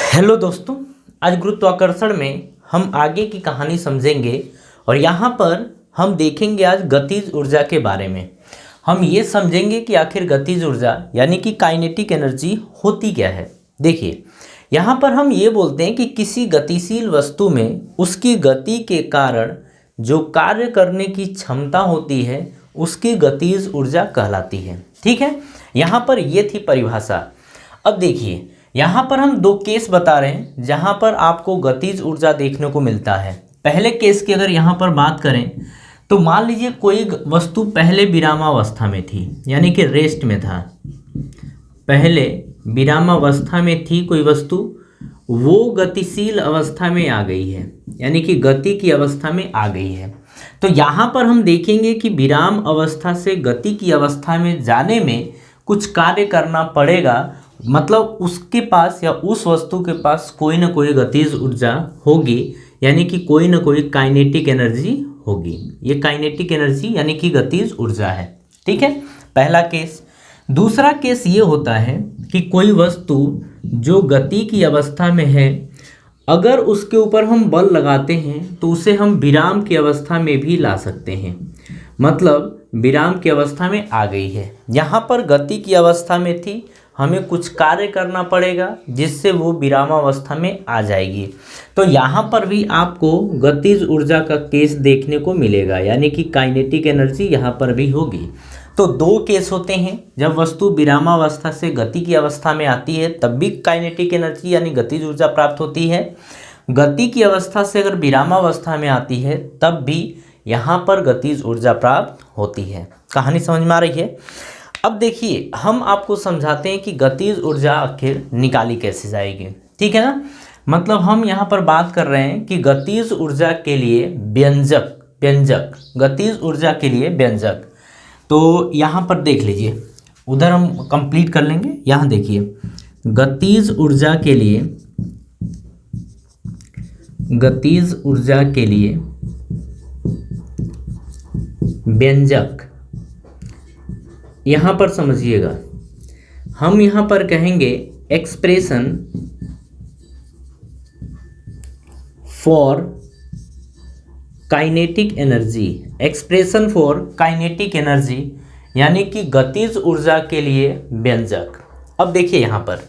Hello दोस्तों, आज गुरुत्वाकर्षण में हम आगे की कहानी समझेंगे और यहाँ पर हम देखेंगे आज गतिज ऊर्जा के बारे में। हम ये समझेंगे कि आखिर गतिज ऊर्जा यानी कि काइनेटिक एनर्जी होती क्या है। देखिए, यहाँ पर हम ये बोलते हैं कि किसी गतिशील वस्तु में उसकी गति के कारण जो कार्य करने की क्षमता होती है उसकी गतिज ऊर्जा कहलाती है। ठीक है, यहाँ पर ये थी परिभाषा। अब देखिए, यहाँ पर हम दो केस बता रहे हैं जहाँ पर आपको गतिज ऊर्जा देखने को मिलता है। पहले केस की अगर यहाँ पर बात करें तो मान लीजिए कोई वस्तु पहले विरामावस्था में थी, यानी कि रेस्ट में था। पहले विरामावस्था में थी कोई वस्तु, वो गतिशील अवस्था में आ गई है, यानी कि गति की अवस्था में आ गई है। तो यहाँ पर हम देखेंगे कि विराम अवस्था से गति की अवस्था में जाने में कुछ कार्य करना पड़ेगा, मतलब उसके पास या उस वस्तु के पास कोई ना कोई गतिज ऊर्जा होगी, यानी कि कोई ना कोई काइनेटिक एनर्जी होगी। ये काइनेटिक एनर्जी यानी कि गतिज ऊर्जा है। ठीक है, पहला केस। दूसरा केस ये होता है कि कोई वस्तु जो गति की अवस्था में है, अगर उसके ऊपर हम बल लगाते हैं तो उसे हम विराम की अवस्था में भी ला सकते हैं, मतलब विराम की अवस्था में आ गई है। यहाँ पर गति की अवस्था में थी, हमें कुछ कार्य करना पड़ेगा जिससे वो विरामावस्था में आ जाएगी। तो यहाँ पर भी आपको गतिज ऊर्जा का केस देखने को मिलेगा, यानी कि काइनेटिक एनर्जी यहाँ पर भी होगी। तो दो केस होते हैं, जब वस्तु विरामावस्था से गति की अवस्था में आती है तब भी काइनेटिक एनर्जी यानी गतिज ऊर्जा प्राप्त होती है। गति की अवस्था से अगर विरामावस्था में आती है तब भी यहाँ पर गतिज ऊर्जा प्राप्त होती है। कहानी समझ में आ रही है? अब देखिए, हम आपको समझाते हैं कि गतिज ऊर्जा आखिर निकाली कैसे जाएगी। ठीक है ना, मतलब हम यहाँ पर बात कर रहे हैं कि गतिज ऊर्जा के लिए व्यंजक गतिज ऊर्जा के लिए व्यंजक। तो यहाँ पर देख लीजिए, उधर हम कंप्लीट कर लेंगे। यहाँ देखिए, गतिज ऊर्जा के लिए व्यंजक यहाँ पर समझिएगा, हम यहाँ पर कहेंगे expression for kinetic energy. Expression for kinetic energy यानी कि गतिज ऊर्जा के लिए व्यंजक। अब देखिए, यहाँ पर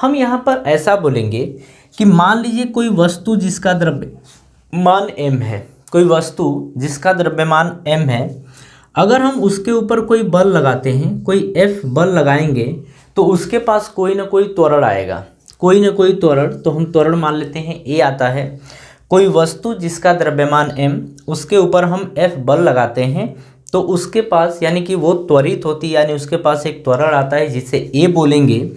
हम यहाँ पर ऐसा बोलेंगे कि मान लीजिए कोई वस्तु जिसका द्रव्यमान m है, कोई वस्तु जिसका द्रव्यमान m है, अगर हम उसके ऊपर कोई बल लगाते हैं, कोई F बल लगाएंगे तो उसके पास कोई ना कोई त्वरण आएगा, कोई ना कोई त्वरण। तो हम त्वरण मान लेते हैं A आता है। कोई वस्तु जिसका द्रव्यमान m, उसके ऊपर हम F बल लगाते हैं तो उसके पास यानी कि वो त्वरित होती है, यानी उसके पास एक त्वरण आता है जिसे A बोलेंगे।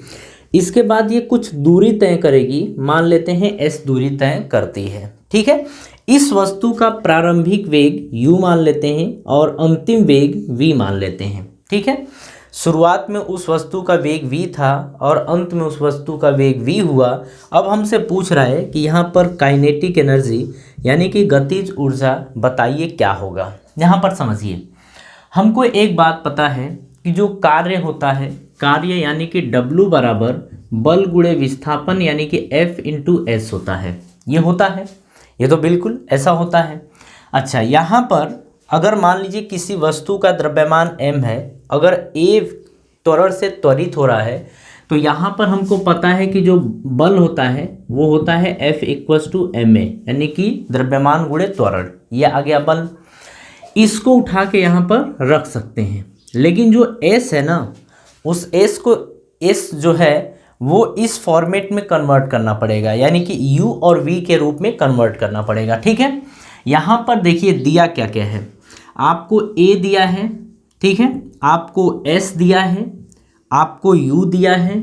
इसके बाद ये कुछ दूरी तय करेगी, मान लेते हैं s दूरी तय करती है। ठीक है, इस वस्तु का प्रारंभिक वेग u मान लेते हैं और अंतिम वेग v मान लेते हैं। ठीक है, शुरुआत में उस वस्तु का वेग v था और अंत में उस वस्तु का वेग v हुआ। अब हमसे पूछ रहा है कि यहाँ पर काइनेटिक एनर्जी यानी कि गतिज ऊर्जा बताइए क्या होगा। यहाँ पर समझिए, हमको एक बात पता है कि जो कार्य होता है, कार्य यानी कि W बराबर बल गुणे विस्थापन यानी कि F इंटू एस होता है। ये होता है, ये तो बिल्कुल ऐसा होता है। अच्छा, यहाँ पर अगर मान लीजिए किसी वस्तु का द्रव्यमान m है, अगर a त्वरण से त्वरित हो रहा है तो यहाँ पर हमको पता है कि जो बल होता है वो होता है F इक्वल्स टू ma, यानी कि द्रव्यमान गुणे त्वरण। ये आ गया बल, इसको उठा के यहाँ पर रख सकते हैं। लेकिन जो s है ना, उस s को s जो है वो इस फॉर्मेट में कन्वर्ट करना पड़ेगा, यानी कि u और v के रूप में कन्वर्ट करना पड़ेगा। ठीक है, यहाँ पर देखिए दिया क्या क्या है, आपको a दिया है, ठीक है, आपको s दिया है, आपको u दिया है,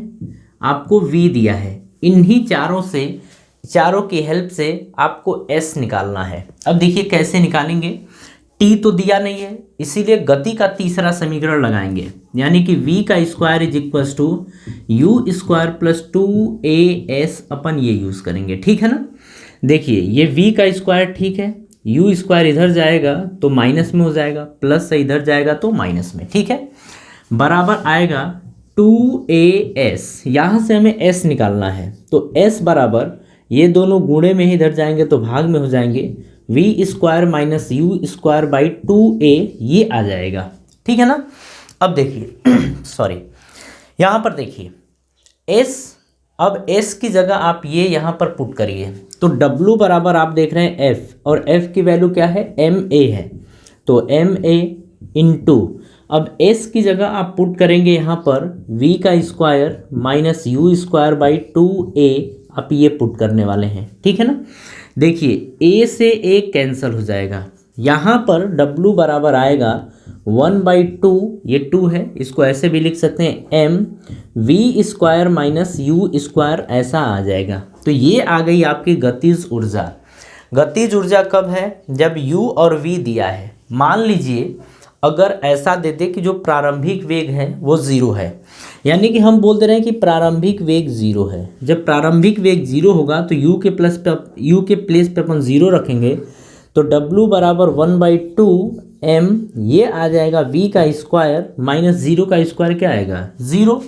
आपको v दिया है। इन्हीं चारों की हेल्प से आपको s निकालना है। अब देखिए कैसे निकालेंगे, t तो दिया नहीं है, इसीलिए गति का तीसरा समीकरण लगाएंगे, यानी कि v का square is equals to u square plus 2as अपन ये यूज़ करेंगे। ठीक है ना, देखिए ये v का स्क्वायर, ठीक है, u स्क्वायर इधर जाएगा तो माइनस में हो जाएगा, प्लस से इधर जाएगा तो माइनस में। ठीक है, बराबर आएगा 2as, यहाँ से हमें s निकालना है, तो s बराबर ये दोनों गुणे में ही इधर जाएंगे तो भाग में हो जाएंगे, v square minus you square by 2a ये आ जाएगा। ठीक है ना। अब देखिए सॉरी, यहाँ पर देखिए s, अब s की जगह आप ये यहाँ पर पुट करिए, तो w बराबर आप देख रहे हैं f, और f की वैल्यू क्या है, ma है, तो ma इंटू, अब s की जगह आप पुट करेंगे यहाँ पर v का square minus you square by 2a, आप ये पुट करने वाले हैं। ठीक है ना। देखिए a से a कैंसिल हो जाएगा, यहाँ पर w बराबर आएगा 1/2, ये 2 है, इसको ऐसे भी लिख सकते हैं m v square minus you square, ऐसा आ जाएगा। तो ये आ गई आपकी गतिज ऊर्जा। गतिज ऊर्जा कब है, जब u और v दिया है। मान लीजिए अगर ऐसा दे दे कि जो प्रारंभिक वेग है वो 0 है, यानी कि हम बोल दे रहे हैं कि प्रारंभिक वेग 0 है। जब प्रारंभिक वेग 0 होगा तो u के प्लेस पे अपन 0 रखेंगे, तो w बराबर 1/2 m, ये आ जाएगा v का स्क्वायर माइनस 0 का स्क्वायर क्या आएगा, 0।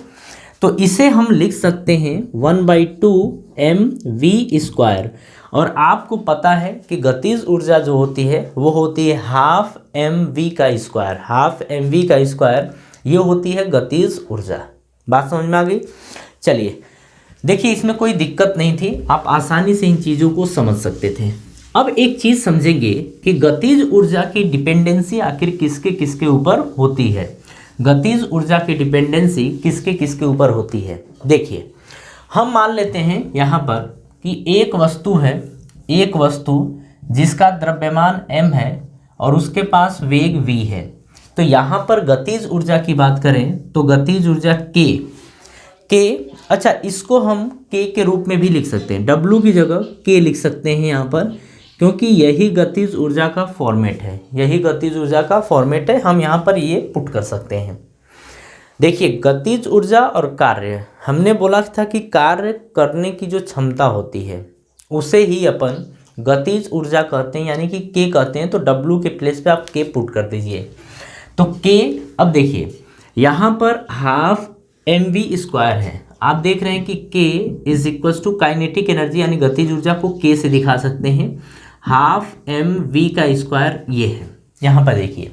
तो इसे हम लिख सकते हैं 1/2 m v स्क्वायर। और आपको पता है कि गतिज ऊर्जा जो होती है वो होती है हाफ एम वी का स्क्वायर, हाफ एम वी का स्क्वायर, ये होती है गतिज ऊर्जा। बात समझ में आ गई। चलिए देखिए, इसमें कोई दिक्कत नहीं थी, आप आसानी से इन चीज़ों को समझ सकते थे। अब एक चीज़ समझेंगे कि गतिज ऊर्जा की डिपेंडेंसी आखिर किसके किसके ऊपर होती है। गतिज ऊर्जा की डिपेंडेंसी किसके किसके ऊपर होती है। देखिए हम मान लेते हैं यहाँ पर कि एक वस्तु है, एक वस्तु जिसका द्रव्यमान m है और उसके पास वेग v है। तो यहाँ पर गतिज ऊर्जा की बात करें तो गतिज ऊर्जा k, अच्छा इसको हम k के रूप में भी लिख सकते हैं, w की जगह k लिख सकते हैं यहाँ पर, क्योंकि यही गतिज ऊर्जा का फॉर्मेट है, यही गतिज ऊर्जा का फॉर्मेट है, हम यहाँ पर ये पुट कर सकते हैं। देखिए गतिज ऊर्जा और कार्य, हमने बोला था कि कार्य करने की जो क्षमता होती है उसे ही अपन गतिज ऊर्जा कहते हैं, यानी कि k कहते हैं। तो w के प्लेस पे आप k पुट कर दीजिए, तो k, अब देखिए यहाँ पर हाफ एम वी स्क्वायर है, आप देख रहे हैं कि k is equals to kinetic energy, यानी गतिज ऊर्जा को k से दिखा सकते हैं, हाफ एम वी का स्क्वायर ये है। यहाँ पर देखिए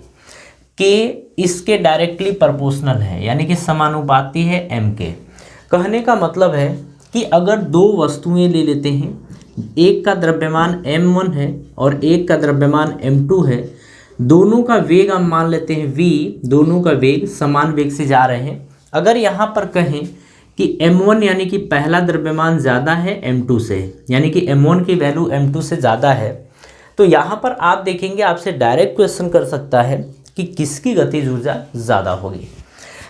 k इसके डायरेक्टली प्रोपोर्शनल है, यानी कि समानुपाती है m के। कहने का मतलब है कि अगर दो वस्तुएं ले लेते हैं, एक का द्रव्यमान m1 है और एक का द्रव्यमान m2 है, दोनों का वेग हम मान लेते हैं v, दोनों का वेग समान वेग से जा रहे हैं। अगर यहाँ पर कहें कि m1 यानी कि पहला द्रव्यमान ज़्यादा है m2 से, यानी कि m1 की वैल्यू m2 से ज़्यादा है, तो यहाँ पर आप देखेंगे आपसे डायरेक्ट क्वेश्चन कर सकता है कि किसकी गतिज ऊर्जा ज़्यादा होगी।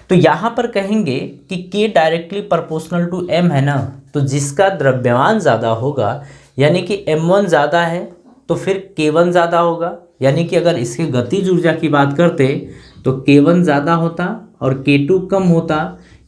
तो यहाँ पर कहेंगे कि k directly proportional to m है ना, तो जिसका द्रव्यमान ज़्यादा होगा, यानी कि m1 ज़्यादा है तो फिर k1 ज़्यादा होगा, यानी कि अगर इसके गतिज ऊर्जा की बात करते तो k1 ज़्यादा होता और k2 कम होता।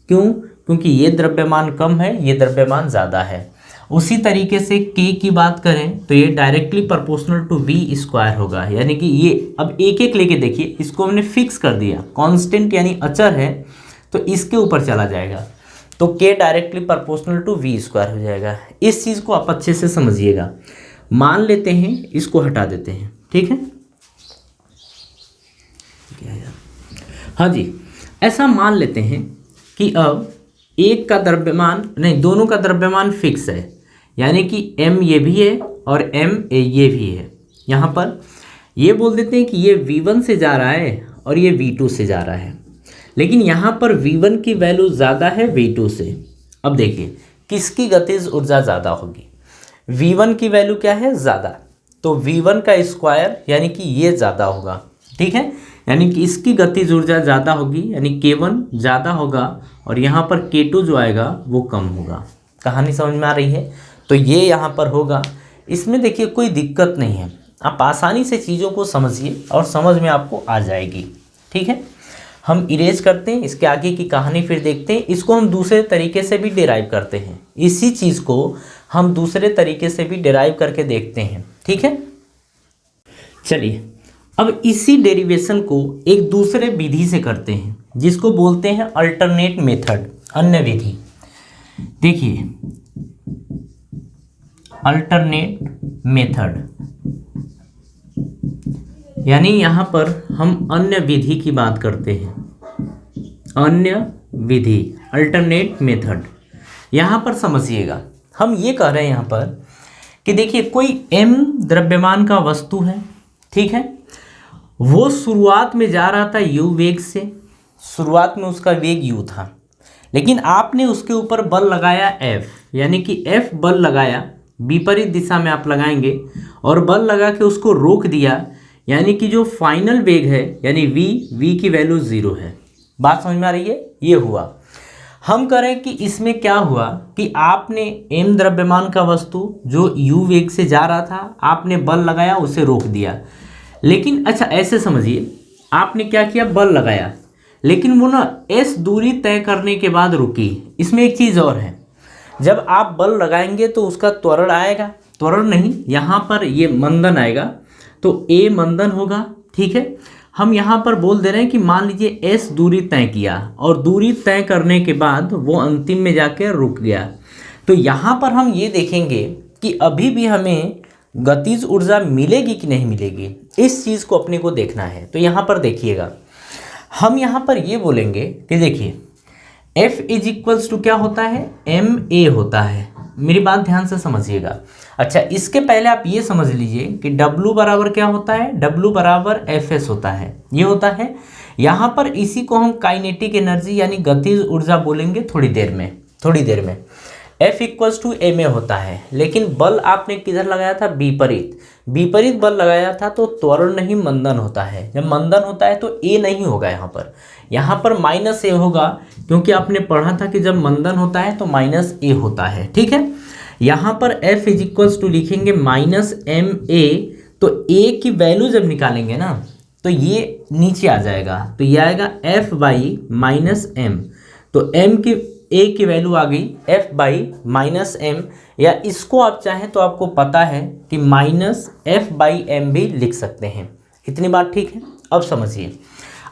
क्यों? क्योंकि ये द्रव्यमान कम है, ये द्रव्यमान ज़्यादा है। उसी तरीके से k की बात करें तो ये directly proportional to v square होगा, यानी कि ये, अब एक एक लेके देखिए, इसको हमने फिक्स कर दिया, कांस्टेंट यानी अचर है, तो इसके ऊपर चला जाएगा, तो k directly proportional to v square हो जाएगा। इस चीज़ को आप अच्छे से समझिएगा। मान लेते हैं, इसको हटा देते हैं, ठीक है। हाँ जी, ऐसा मान लेते हैं कि अब एक का द्रव्यमान नहीं, दोनों का द्रव्यमान फिक्स है, यानी कि m ये भी है और m ये भी है। यहाँ पर ये बोल देते हैं कि ये v1 से जा रहा है और ये v2 से जा रहा है, लेकिन यहाँ पर v1 की वैल्यू ज़्यादा है v2 से। अब देखिए किसकी गतिज ऊर्जा ज़्यादा होगी, v1 की वैल्यू क्या है, ज़्यादा, तो v1 का स्क्वायर यानी कि ये ज़्यादा होगा, ठीक है, यानी कि इसकी गतिज ऊर्जा ज़्यादा होगी, यानी k1 ज़्यादा होगा और यहाँ पर k2 जो आएगा वो कम होगा। कहानी समझ में आ रही है? तो ये यहाँ पर होगा। इसमें देखिए कोई दिक्कत नहीं है, आप आसानी से चीज़ों को समझिए और समझ में आपको आ जाएगी, ठीक है। हम इरेज करते हैं, इसके आगे की कहानी फिर देखते हैं। इसको हम दूसरे तरीके से भी डिराइव करते हैं, इसी चीज़ को हम दूसरे तरीके से भी डिराइव करके देखते हैं, ठीक है। चलिए अब इसी डेरिवेशन को एक दूसरे विधि से करते हैं, जिसको बोलते हैं अल्टरनेट मेथड। अन्य विधि, देखिए अल्टरनेट मेथड, यानी यहाँ पर हम अन्य विधि की बात करते हैं, अन्य विधि अल्टरनेट मेथड। यहाँ पर समझिएगा हम ये कह रहे हैं यहाँ पर कि देखिए कोई m द्रव्यमान का वस्तु है, ठीक है, वो शुरुआत में जा रहा था u वेग से, शुरुआत में उसका वेग u था, लेकिन आपने उसके ऊपर बल लगाया F, यानी कि F बल लगाया, विपरीत दिशा में आप लगाएंगे और बल लगा के उसको रोक दिया, यानी कि जो फाइनल वेग है यानी v की वैल्यू 0 है। बात समझ में आ रही है? ये हुआ। हम करें कि इसमें क्या हुआ कि आपने m द्रव्यमान का वस्तु जो u वेग से जा रहा था, आपने बल लगाया, उसे रोक दिया। लेकिन अच्छा ऐसे समझिए, आपने क्या किया, बल लगाया, लेकिन वो ना s दूरी तय करने के बाद रुकी। इसमें एक चीज़ और है, जब आप बल लगाएंगे तो उसका त्वरण आएगा, त्वरण नहीं, यहाँ पर ये मंदन आएगा, तो a मंदन होगा, ठीक है। हम यहाँ पर बोल दे रहे हैं कि मान लीजिए s दूरी तय किया और दूरी तय करने के बाद वो अंतिम में जाके रुक गया, तो यहाँ पर हम ये देखेंगे कि अभी भी हमें गतिज ऊर्जा मिलेगी कि नहीं मिलेगी, इस चीज़ को अपने को देखना है। तो यहाँ पर देखिएगा, हम यहाँ पर ये बोलेंगे कि देखिए F इज इक्वल्स टू क्या होता है, ma होता है। मेरी बात ध्यान से समझिएगा। अच्छा, इसके पहले आप ये समझ लीजिए कि W बराबर क्या होता है, W बराबर Fs होता है, ये होता है। यहाँ पर इसी को हम काइनेटिक एनर्जी यानी गतिज ऊर्जा बोलेंगे थोड़ी देर में। F इक्वल्स टू ma होता है, लेकिन बल आपने किधर लगाया था, विपरीत बल लगाया था, तो त्वरण नहीं मंदन होता है। जब मंदन होता है तो a नहीं होगा, यहाँ पर माइनस a होगा, क्योंकि आपने पढ़ा था कि जब मंदन होता है तो माइनस a होता है, ठीक है। यहाँ पर F इज इक्वल्स टू लिखेंगे माइनस ma, तो a की वैल्यू जब निकालेंगे ना तो ये नीचे आ जाएगा, तो ये आएगा F बाई माइनस m, तो m की a की वैल्यू आ गई F बाई माइनस m, या इसको आप चाहें तो आपको पता है कि माइनस F बाई m भी लिख सकते हैं। इतनी बात ठीक है। अब समझिए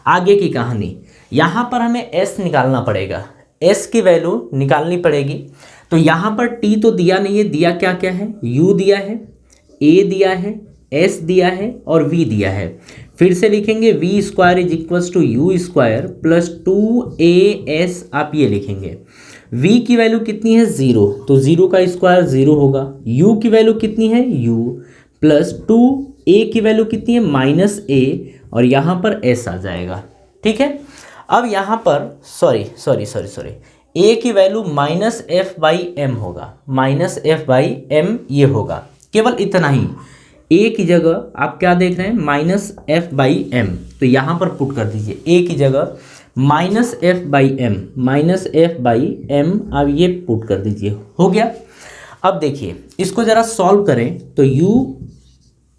आगे की कहानी। यहाँ पर हमें s निकालना पड़ेगा, s की वैल्यू निकालनी पड़ेगी। तो यहाँ पर t तो दिया नहीं है, दिया क्या क्या है, u दिया है, a दिया है, s दिया है और v दिया है। फिर से लिखेंगे v square is equals to u square plus 2as, आप ये लिखेंगे। v की वैल्यू कितनी है, 0, तो 0 का स्क्वायर 0 होगा। u की वैल्यू कितनी है, u प्लस 2a की वैल्यू कितनी है, माइनस a, और यहाँ पर s आ जाएगा, ठीक है। अब यहाँ पर सॉरी a की value minus f by m होगा, माइनस f बाई m ये होगा, केवल इतना ही। a की जगह आप क्या देख रहे हैं, माइनस f बाई m, तो यहाँ पर पुट कर दीजिए a की जगह minus f by m, minus f by m, अब ये पुट कर दीजिए, हो गया। अब देखिए इसको ज़रा सॉल्व करें तो u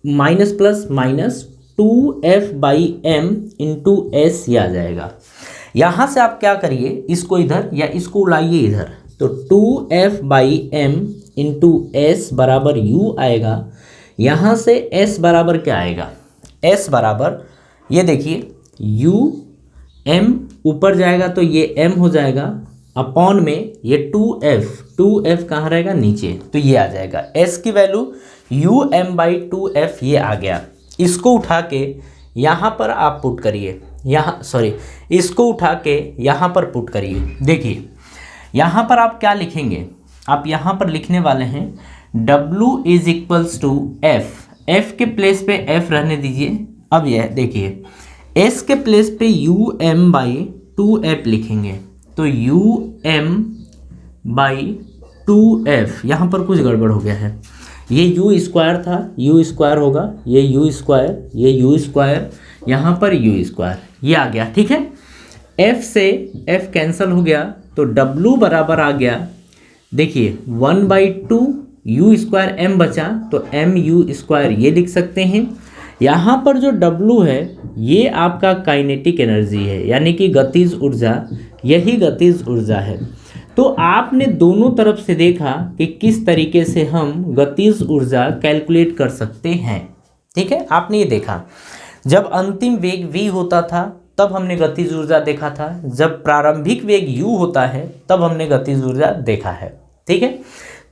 minus plus minus 2f by m into s ये आ जाएगा। यहाँ से आप क्या करिए, इसको इधर या इसको उड़ाइए इधर, तो 2f by m into s बराबर u आएगा। यहाँ से s बराबर क्या आएगा, s बराबर ये देखिए u m ऊपर जाएगा तो ये m हो जाएगा, अपॉन में ये 2f कहाँ रहेगा, नीचे, तो ये आ जाएगा। s की वैल्यू um बाई 2f ये आ गया। इसको उठा के यहाँ पर आप पुट करिए, इसको उठा के यहाँ पर पुट करिए। देखिए यहाँ पर आप क्या लिखेंगे, आप यहाँ पर लिखने वाले हैं W is equals to f के प्लेस पे f रहने दीजिए। अब यह देखिए s के प्लेस पे um बाई 2f लिखेंगे, तो um बाई 2f, यहाँ पर कुछ गड़बड़ हो गया है, ये u स्क्वायर था, u स्क्वायर होगा, ये u स्क्वायर, ये u स्क्वायर, यहाँ पर u स्क्वायर, ये आ गया, ठीक है। f से f कैंसिल हो गया तो w बराबर आ गया, देखिए 1/2 u स्क्वायर m बचा, तो m u स्क्वायर ये लिख सकते हैं। यहाँ पर जो w है ये आपका काइनेटिक एनर्जी है, यानी कि गतिज ऊर्जा, यही गतिज ऊर्जा है। तो आपने दोनों तरफ से देखा कि किस तरीके से हम गतिज ऊर्जा कैलकुलेट कर सकते हैं, ठीक है। आपने ये देखा जब अंतिम वेग v होता था तब हमने गतिज ऊर्जा देखा था, जब प्रारंभिक वेग u होता है तब हमने गतिज ऊर्जा देखा है। ठीक है,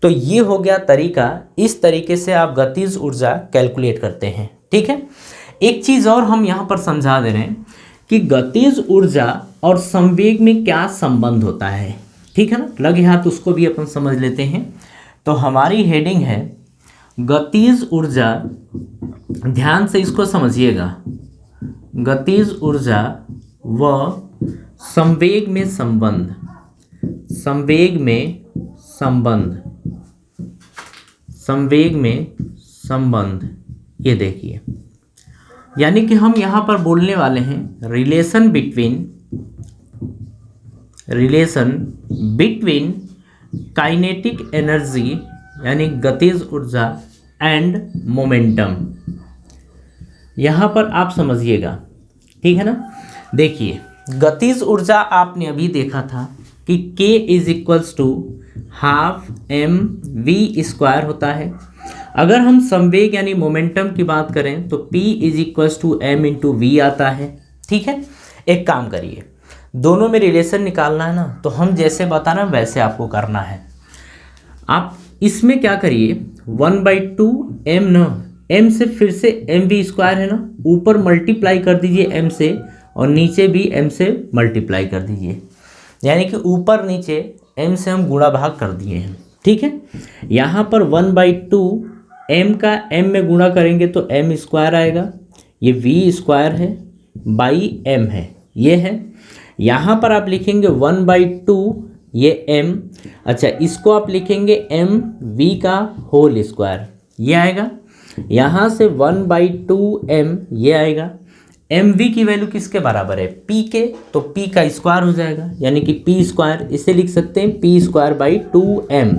तो ये हो गया तरीका, इस तरीके से आप गतिज ऊर्जा कैलकुलेट करते हैं। ठीक है, एक चीज़ और हम यहाँ पर समझा दे रहे हैं कि गतिज ऊर्जा और संवेग में क्या संबंध होता है। ठीक है ना, लगे हाथ उसको भी अपन समझ लेते हैं। तो हमारी हेडिंग है गतिज ऊर्जा, ध्यान से इसको समझिएगा, गतिज ऊर्जा व संवेग में संबंध, संवेग में संबंध, संवेग में संबंध। ये देखिए, यानी कि हम यहाँ पर बोलने वाले हैं रिलेशन बिटवीन काइनेटिक एनर्जी यानी गतिज ऊर्जा एंड मोमेंटम। यहाँ पर आप समझिएगा, ठीक है ना। देखिए, गतिज ऊर्जा आपने अभी देखा था कि K is equals to half mv² होता है। अगर हम संवेग यानी मोमेंटम की बात करें तो P is equals to m into V आता है। ठीक है, एक काम करिए, दोनों में रिलेशन निकालना है ना, तो हम जैसे बताना वैसे आपको करना है। आप इसमें क्या करिए, 1/2 m न, m से फिर से mv² है ना, ऊपर मल्टीप्लाई कर दीजिए m से और नीचे भी m से मल्टीप्लाई कर दीजिए, यानी कि ऊपर नीचे m से हम गुणा भाग कर दिए हैं। ठीक है, यहाँ पर 1/2 m का m में गुणा करेंगे तो m² आएगा, ये v² है बाई m है, ये है। यहाँ पर आप लिखेंगे 1/2 ये m, अच्छा इसको आप लिखेंगे mv का होल स्क्वायर, ये आएगा। यहाँ से 1/2 m ये आएगा। mv की वैल्यू किसके बराबर है, p के, तो p का स्क्वायर हो जाएगा, यानी कि p², इसे लिख सकते हैं p²/2m।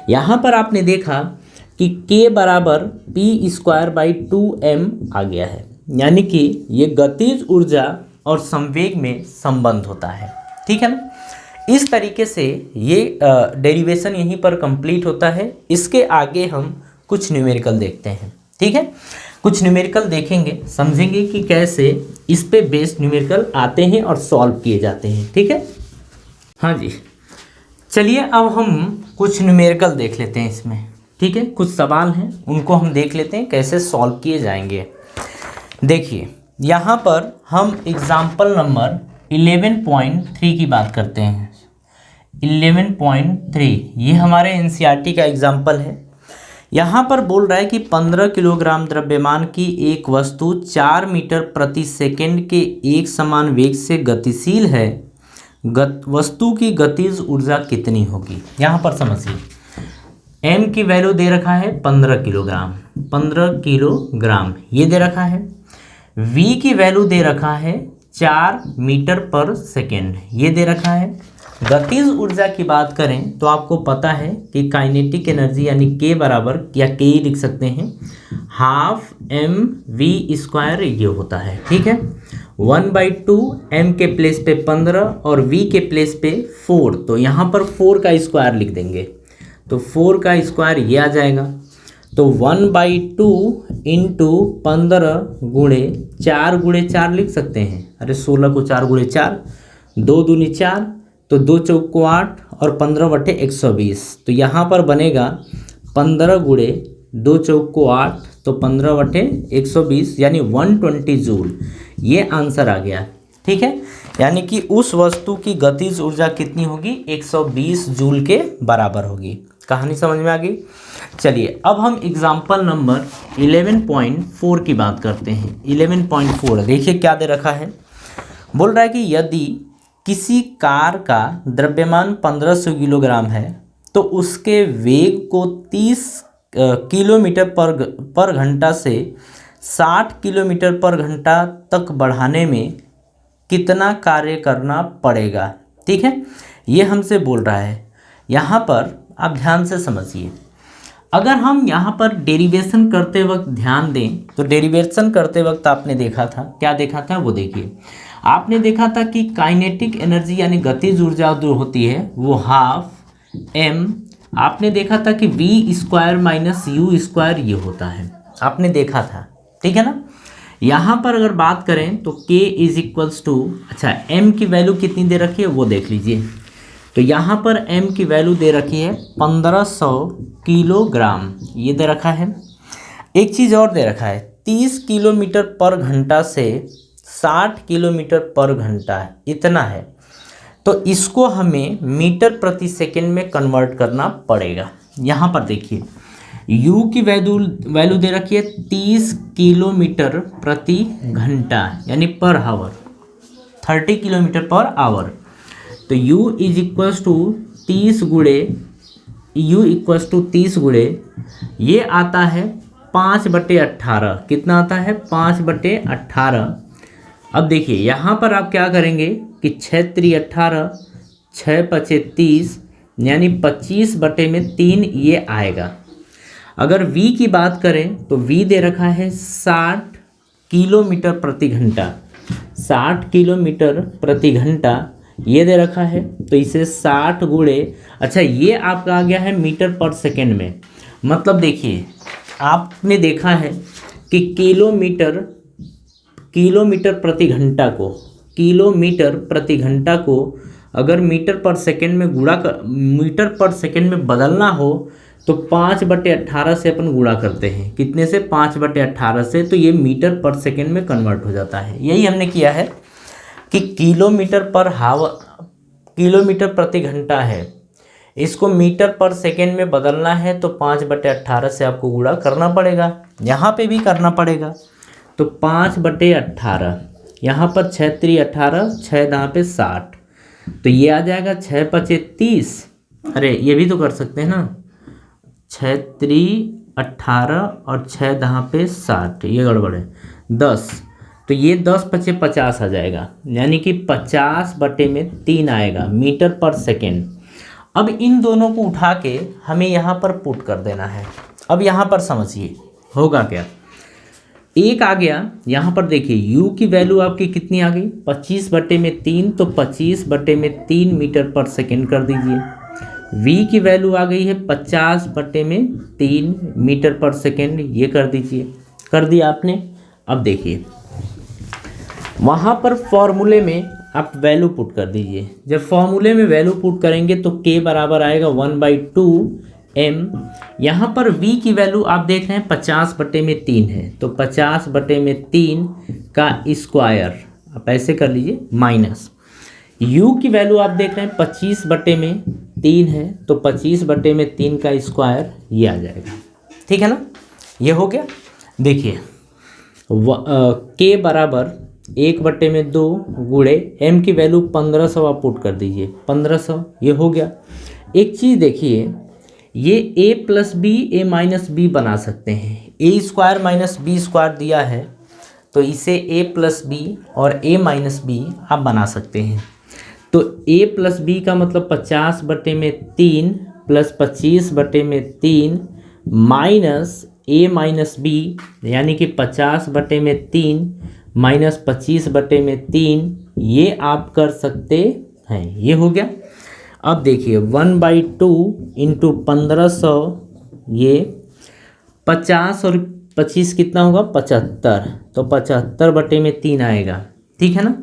यहाँ पर आपने देखा कि k बराबर p²/2m आ गया है, यानी कि ये गतिज ऊर्जा और संवेग में संबंध होता है। ठीक है ना, इस तरीके से ये डेरिवेशन यहीं पर कंप्लीट होता है। इसके आगे हम कुछ न्यूमेरिकल देखते हैं। ठीक है, कुछ न्यूमेरिकल देखेंगे, समझेंगे कि कैसे इस पे बेस्ड न्यूमेरिकल आते हैं और सॉल्व किए जाते हैं। ठीक है, हाँ जी, चलिए अब हम कुछ न्यूमेरिकल देख लेते हैं इसमें। ठीक है, कुछ सवाल हैं उनको हम देख लेते हैं कैसे सॉल्व किए जाएंगे। देखिए, यहाँ पर हम एग्जाम्पल नंबर 11.3 की बात करते हैं। 11.3 ये हमारे एनसीईआरटी का एग्जाम्पल है। यहाँ पर बोल रहा है कि 15 किलोग्राम द्रव्यमान की एक वस्तु 4 मीटर प्रति सेकंड के एक समान वेग से गतिशील है, वस्तु की गतिज ऊर्जा कितनी होगी। यहाँ पर समझिए, m की वैल्यू दे रखा है 15 किलोग्राम, 15 किलोग्राम ये दे रखा है। v की वैल्यू दे रखा है 4 मीटर पर सेकेंड, ये दे रखा है। गतिज ऊर्जा की बात करें तो आपको पता है कि काइनेटिक एनर्जी यानी K बराबर, या K ही लिख सकते हैं, हाफ mv² ये होता है। ठीक है, 1/2 m के प्लेस पे 15 और v के प्लेस पे 4, तो यहाँ पर 4 का स्क्वायर लिख देंगे, तो 4 का स्क्वायर ये आ जाएगा। तो 1/2 इंटू 15 गुणे 4 लिख सकते हैं। अरे 16 को 4 गुणे 4, 2 दूनी 4, तो 2 चौको 8 और 15/120, तो यहाँ पर बनेगा 15 गुणे 2 चौको 8, तो 15/120 यानी 120 जूल, ये आंसर आ गया। ठीक है, यानी कि उस वस्तु की गतिज ऊर्जा कितनी होगी, 120 जूल के बराबर होगी। कहानी समझ में आ गई। चलिए अब हम एग्जाम्पल नंबर 11.4 की बात करते हैं। 11.4 देखिए क्या दे रखा है, बोल रहा है कि यदि किसी कार का द्रव्यमान 1500 किलोग्राम है तो उसके वेग को 30 किलोमीटर पर घंटा से 60 किलोमीटर पर घंटा तक बढ़ाने में कितना कार्य करना पड़ेगा। ठीक है, ये हमसे बोल रहा है। यहाँ पर आप ध्यान से समझिए, अगर हम यहाँ पर डेरिवेशन करते वक्त ध्यान दें तो डेरिवेशन करते वक्त आपने देखा था, क्या देखा था वो देखिए, आपने देखा था कि काइनेटिक एनर्जी यानी गतिज ऊर्जा जो होती है वो हाफ m, आपने देखा था कि v² - u² ये होता है, आपने देखा था। ठीक है ना, यहाँ पर अगर बात करें तो k इज इक्वल्स टू, अच्छा m की वैल्यू कितनी दे रखी है वो देख लीजिए। तो यहाँ पर m की वैल्यू दे रखी है 1500 किलोग्राम, ये दे रखा है। एक चीज़ और दे रखा है 30 किलोमीटर पर घंटा से 60 किलोमीटर पर घंटा, इतना है। तो इसको हमें मीटर प्रति सेकंड में कन्वर्ट करना पड़ेगा। यहाँ पर देखिए u की वैल्यू दे रखी है 30 किलोमीटर प्रति घंटा यानी per hour, 30 kilometre per hour. तो u इज इक्वल्स टू 30 गुणे ये आता है 5/18। कितना आता है? 5/18। अब देखिए यहाँ पर आप क्या करेंगे कि 6 3 18, 6 5 30 यानी 25/3 ये आएगा। अगर v की बात करें तो v दे रखा है 60 किलोमीटर प्रति घंटा, 60 किलोमीटर प्रति घंटा ये दे रखा है। तो इसे 60 गुणे, अच्छा ये आपका आ गया है मीटर पर सेकेंड में। मतलब देखिए आपने देखा है कि किलोमीटर प्रति घंटा को अगर मीटर पर सेकेंड में बदलना हो तो 5/18 से अपन गुणा करते हैं। कितने से? 5/18 से। तो ये मीटर पर सेकेंड में कन्वर्ट हो जाता है। यही हमने किया है कि किलोमीटर प्रति घंटा है, इसको मीटर पर सेकेंड में बदलना है तो 5/18 से आपको गुणा करना पड़ेगा। यहाँ पे भी करना पड़ेगा। तो 5/18, यहाँ पर 6 3 18, 6 9 पे 60, तो ये आ जाएगा 6 5 30। अरे ये भी तो कर सकते हैं ना, 6 3 18 और 6 9 पे 60, ये गड़बड़ है 10। तो ये 10 5 50 आ जाएगा, यानी कि 50/3 आएगा मीटर पर सेकेंड। अब इन दोनों को उठा के हमें यहाँ पर पुट कर देना है। अब यहाँ पर समझिए होगा क्या। एक आ गया यहाँ पर, देखिए u की वैल्यू आपकी कितनी आ गई? 25/3, तो 25/3 मीटर पर सेकेंड कर दीजिए। v की वैल्यू आ गई है 50/3 मीटर पर सेकेंड, ये कर दीजिए। कर दिया आपने। अब देखिए वहाँ पर फॉर्मूले में आप वैल्यू पुट कर दीजिए। जब फॉर्मूले में वैल्यू पुट करेंगे तो k बराबर आएगा 1/2m। यहाँ पर v की वैल्यू आप देख रहे हैं 50/3 है, तो 50/3 का स्क्वायर आप ऐसे कर लीजिए माइनस। u की वैल्यू आप देख रहे हैं 25/3 है, तो 25/3 का स्क्वायर ये आ जाएगा। ठीक है ना, ये हो गया। देखिए k बराबर 1/2 गुणे m की वैल्यू 1500 आप पुट कर दीजिए, 1500 ये हो गया। एक चीज़ देखिए, ये a + b a - b बना सकते हैं। a² - b² दिया है तो इसे a + b और a - b आप बना सकते हैं। तो a + b का मतलब 50/3 + 25/3 माइनस a - b यानी कि 50/3 माइनस 25/3, ये आप कर सकते हैं। ये हो गया। अब देखिए 1/2 इंटू 1500, ये 50 और 25 कितना होगा? 75, तो 75/3 आएगा। ठीक है ना,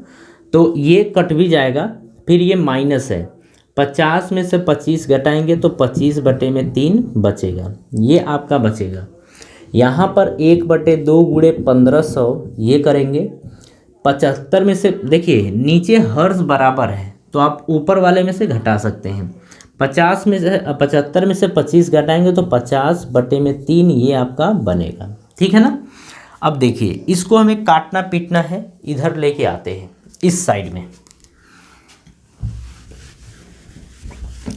तो ये कट भी जाएगा। फिर ये माइनस है, 50 में से 25 घटाएंगे तो 25/3 बचेगा, ये आपका बचेगा। यहाँ पर 1/2 गुणे 1500 ये करेंगे। 75 में से देखिए नीचे हर्ष बराबर है तो आप ऊपर वाले में से घटा सकते हैं। 75 में से 25 घटाएंगे तो 50/3 ये आपका बनेगा। ठीक है ना। अब देखिए इसको हमें काटना पीटना है, इधर लेके आते हैं इस साइड में,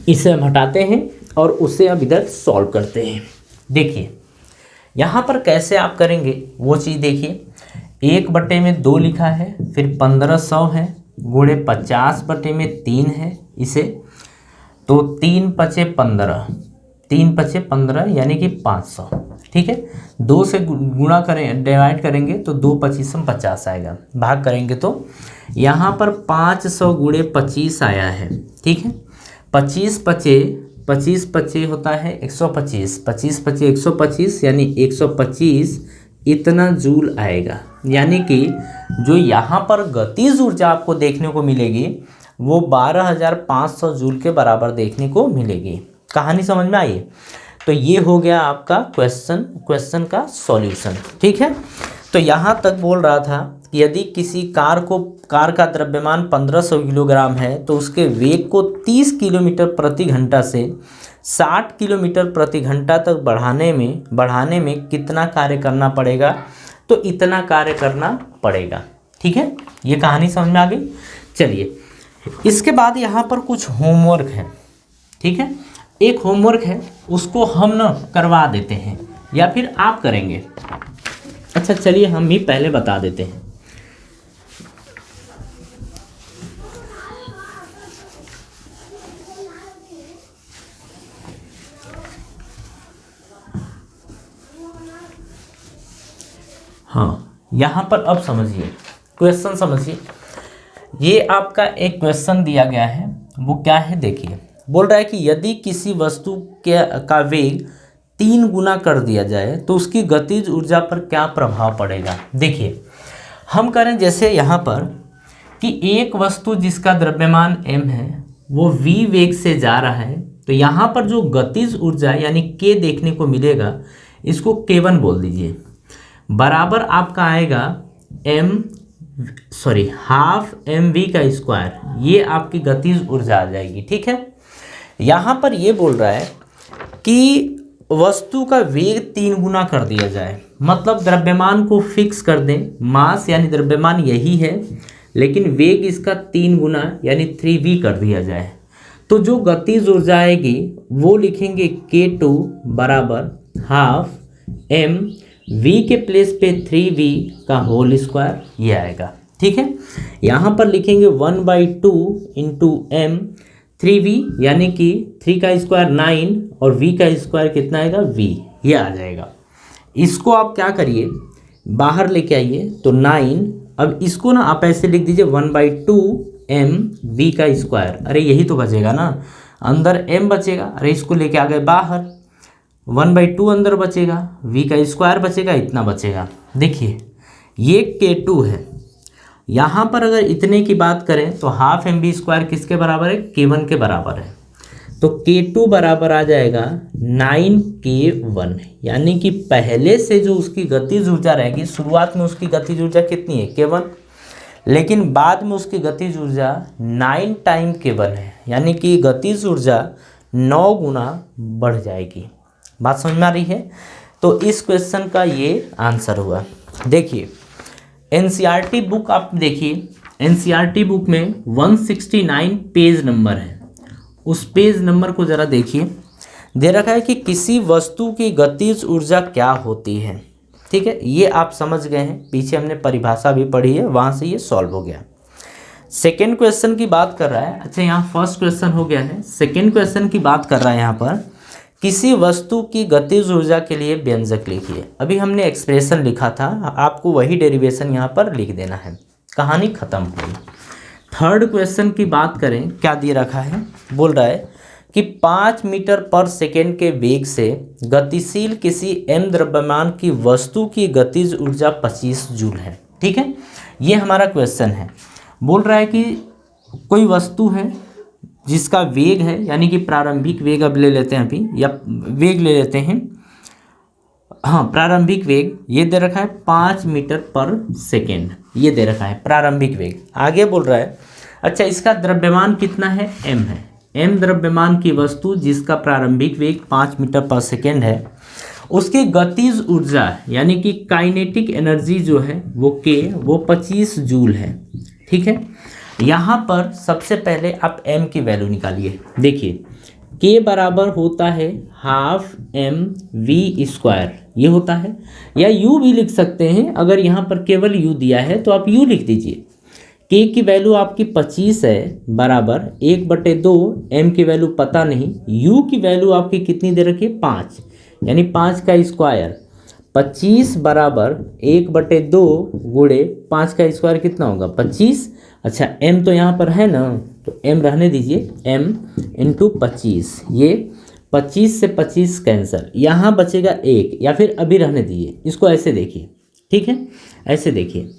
इसे हम हटाते हैं और उसे अब इधर सॉल्व करते हैं। देखिए यहाँ पर कैसे आप करेंगे वो चीज़ देखिए। 1/2 लिखा है, फिर 1500 है, गुणे 50/3 है इसे, तो 3 × 15, 3 × 15 यानी कि 500। ठीक है, 2 से गुणा करें, डिवाइड करेंगे तो 2 × 25 50 आएगा। भाग करेंगे तो यहाँ पर 500 गुणे 25 आया है। ठीक है, 25 होता है 125, 25 × 125 यानी 125 इतना जूल आएगा। यानी कि जो यहाँ पर गतिज ऊर्जा आपको देखने को मिलेगी वो 12,500 जूल के बराबर देखने को मिलेगी। कहानी समझ में आई? तो ये हो गया आपका क्वेश्चन का सॉल्यूशन। ठीक है, तो यहाँ तक बोल रहा था कि यदि किसी कार का द्रव्यमान 1500 किलोग्राम है तो उसके वेग को 30 किलोमीटर प्रति घंटा से 60 किलोमीटर प्रति घंटा तक बढ़ाने में कितना कार्य करना पड़ेगा? तो इतना कार्य करना पड़ेगा। ठीक है, ये कहानी समझ में आ गई। चलिए, इसके बाद यहाँ पर कुछ होमवर्क है। ठीक है, एक होमवर्क है, उसको हम ना करवा देते हैं या फिर आप करेंगे। अच्छा चलिए, हम ही पहले बता देते हैं। हाँ, यहाँ पर अब समझिए, क्वेश्चन समझिए। ये आपका एक क्वेश्चन दिया गया है, वो क्या है देखिए। बोल रहा है कि यदि किसी वस्तु का वेग 3 गुना कर दिया जाए तो उसकी गतिज ऊर्जा पर क्या प्रभाव पड़ेगा। देखिए, हम करें जैसे यहाँ पर कि एक वस्तु जिसका द्रव्यमान m है वो v वेग से जा रहा है, तो यहाँ पर जो गतिज ऊर्जा यानी k देखने को मिलेगा, इसको k1 बोल दीजिए, बराबर आपका आएगा हाफ mv का स्क्वायर। ये आपकी गतिज ऊर्जा आ जाएगी। ठीक है, यहाँ पर ये बोल रहा है कि वस्तु का वेग 3 गुना कर दिया जाए, मतलब द्रव्यमान को फिक्स कर दें। मास यानी द्रव्यमान यही है, लेकिन वेग इसका 3 गुना यानी 3v कर दिया जाए, तो जो गतिज ऊर्जा आएगी वो लिखेंगे k2 बराबर हाफ m v के प्लेस पे 3v का होल स्क्वायर, ये आएगा। ठीक है, यहाँ पर लिखेंगे 1/2 इंटू m 3v यानी कि 3 का स्क्वायर 9 और v का स्क्वायर कितना आएगा v, ये आ जाएगा। इसको आप क्या करिए, बाहर लेके आइए, तो 9। अब इसको ना आप ऐसे लिख दीजिए 1/2 m v का स्क्वायर। अरे यही तो बचेगा ना, अंदर m बचेगा। अरे इसको लेके आ गए बाहर, 1/2 अंदर बचेगा, v का स्क्वायर बचेगा, इतना बचेगा। देखिए ये k2 है। यहाँ पर अगर इतने की बात करें तो हाफ mv स्क्वायर किसके बराबर है? k1 के बराबर है। तो k2 बराबर आ जाएगा 9k1, यानी कि पहले से जो उसकी गतिज ऊर्जा रहेगी, शुरुआत में उसकी गतिज ऊर्जा कितनी है? k1, लेकिन बाद में उसकी गतिज ऊर्जा 9 टाइम k1 है, यानी कि गतिज ऊर्जा 9 गुना बढ़ जाएगी। बात समझ में आ रही है? तो इस क्वेश्चन का ये आंसर हुआ। देखिए एनसीईआरटी बुक आप देखिए, एनसीईआरटी बुक में 169 पेज नंबर है, उस पेज नंबर को ज़रा देखिए। दे रखा है कि किसी वस्तु की गतिज ऊर्जा क्या होती है। ठीक है, ये आप समझ गए हैं, पीछे हमने परिभाषा भी पढ़ी है, वहाँ से ये सॉल्व हो गया। सेकेंड क्वेश्चन की बात कर रहा है। अच्छा, यहाँ फर्स्ट क्वेश्चन हो गया है, सेकेंड क्वेश्चन की बात कर रहा है। यहाँ पर किसी वस्तु की गतिज ऊर्जा के लिए व्यंजक लिखिए। अभी हमने एक्सप्रेशन लिखा था, आपको वही डेरिवेशन यहाँ पर लिख देना है, कहानी खत्म हुई। थर्ड क्वेश्चन की बात करें, क्या दिए रखा है? बोल रहा है कि 5 मीटर पर सेकेंड के वेग से गतिशील किसी m द्रव्यमान की वस्तु की गतिज ऊर्जा 25 जूल है। ठीक है, ये हमारा क्वेश्चन है। बोल रहा है कि कोई वस्तु है जिसका वेग है, यानी कि प्रारंभिक वेग अब ले लेते हैं अभी, या वेग ले लेते हैं, हाँ प्रारंभिक वेग ये दे रखा है 5 मीटर पर सेकेंड, ये दे रखा है प्रारंभिक वेग। आगे बोल रहा है अच्छा इसका द्रव्यमान कितना है? m है। m द्रव्यमान की वस्तु जिसका प्रारंभिक वेग 5 मीटर पर सेकेंड है, उसकी गतिज ऊर्जा यानी कि काइनेटिक एनर्जी जो है वो k, वो 25 जूल है। ठीक है, यहाँ पर सबसे पहले आप m की वैल्यू निकालिए। देखिए k बराबर होता है हाफ m v स्क्वायर, ये होता है, या u भी लिख सकते हैं। अगर यहाँ पर केवल u दिया है तो आप u लिख दीजिए। k की वैल्यू आपकी 25 है, बराबर 1/2, m की वैल्यू पता नहीं, u की वैल्यू आपकी कितनी दे रखी है? 5, यानी 5 का स्क्वायर। 25 बराबर 1/2 गुणे 5 का स्क्वायर कितना होगा? 25। अच्छा m तो यहाँ पर है ना, तो m रहने दीजिए, m इंटू 25, ये 25 से 25 कैंसर, यहाँ बचेगा 1, या फिर अभी रहने दीजिए, इसको ऐसे देखिए, ठीक है, ऐसे देखिए,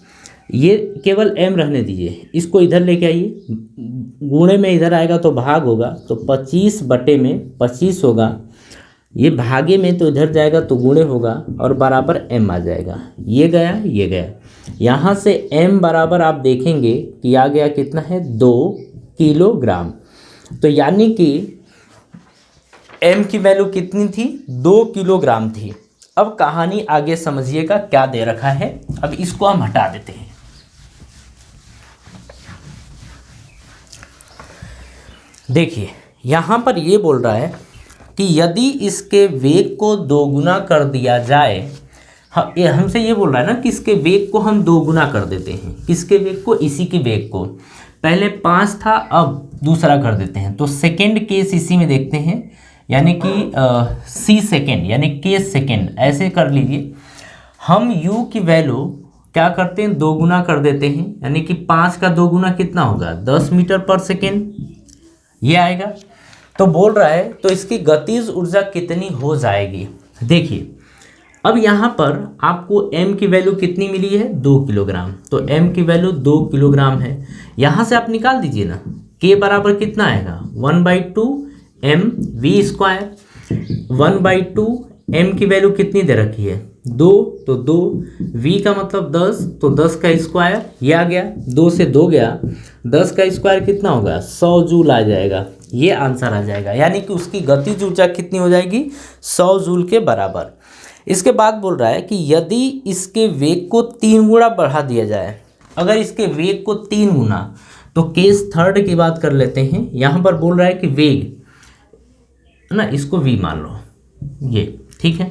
ये केवल m रहने दीजिए, इसको इधर लेके आइए, गुणे में इधर आएगा तो भाग होगा, तो 25/25 होगा, ये भागे में तो इधर जाएगा तो गुणे होगा और बराबर m आ जाएगा, ये गया ये गया, यहाँ से m बराबर आप देखेंगे कि आ गया कितना है 2 किलोग्राम। तो यानी कि m की वैल्यू कितनी थी, 2 किलोग्राम थी। अब कहानी आगे समझिएगा क्या दे रखा है, अब इसको हम हटा देते हैं। देखिए यहाँ पर ये बोल रहा है कि यदि इसके वेग को दोगुना कर दिया जाए, हमसे ये बोल रहा है ना कि इसके वेग को हम दोगुना कर देते हैं, किसके वेग को, इसी के वेग को, पहले 5 था अब दूसरा कर देते हैं, तो सेकेंड केस इसी में देखते हैं, यानी कि सी सेकेंड यानी केस सेकेंड, ऐसे कर लीजिए। हम u की वैल्यू क्या करते हैं, दोगुना कर देते हैं, यानी कि 5 का दोगुना कितना होगा, 10 मीटर पर सेकेंड, ये आएगा। तो बोल रहा है तो इसकी गतिज ऊर्जा कितनी हो जाएगी। देखिए अब यहाँ पर आपको m की वैल्यू कितनी मिली है, 2 किलोग्राम, तो m की वैल्यू 2 किलोग्राम है, यहाँ से आप निकाल दीजिए ना, k बराबर कितना आएगा, 1/2 m v स्क्वायर, 1/2 m की वैल्यू कितनी दे रखी है, 2, तो 2, v का मतलब 10, तो 10 का स्क्वायर, ये आ गया, 2 से 2 गया, 10 का स्क्वायर कितना होगा, 100 जूल आ जाएगा, ये आंसर आ जाएगा, यानी कि उसकी गतिज ऊर्जा कितनी हो जाएगी, 100 जूल के बराबर। इसके बाद बोल रहा है कि यदि इसके वेग को 3 गुना बढ़ा दिया जाए, अगर इसके वेग को 3 गुना, तो केस थर्ड की बात कर लेते हैं। यहाँ पर बोल रहा है कि वेग ना, इसको v मान लो, ये ठीक है।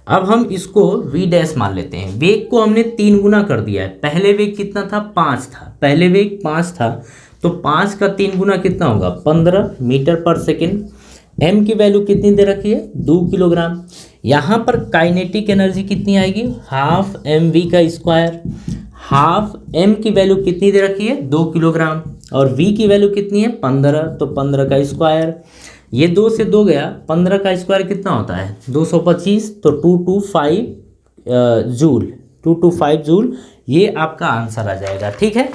अब हम इसको v डैश मान लेते हैं, वेग को हमने 3 गुना कर दिया है, पहले वेग कितना था, 5 था, पहले वेग 5 था, तो 5 का 3 गुना कितना होगा, 15 मीटर पर सेकेंड। m की वैल्यू कितनी दे रखी है, 2 किलोग्राम। यहाँ पर काइनेटिक एनर्जी कितनी आएगी, हाफ mv का स्क्वायर, हाफ m की वैल्यू कितनी दे रखी है, 2 किलोग्राम, और v की वैल्यू कितनी है, 15, तो 15 का स्क्वायर, ये 2 से 2 गया, 15 का स्क्वायर कितना होता है, 225, तो 225 जूल, 225 जूल, ये आपका आंसर आ जाएगा, ठीक है,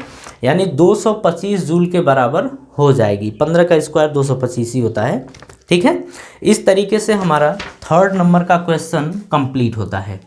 यानी 225 जूल के बराबर हो जाएगी। 15 का स्क्वायर 225 ही होता है, ठीक है। इस तरीके से हमारा थर्ड नंबर का क्वेश्चन कंप्लीट होता है।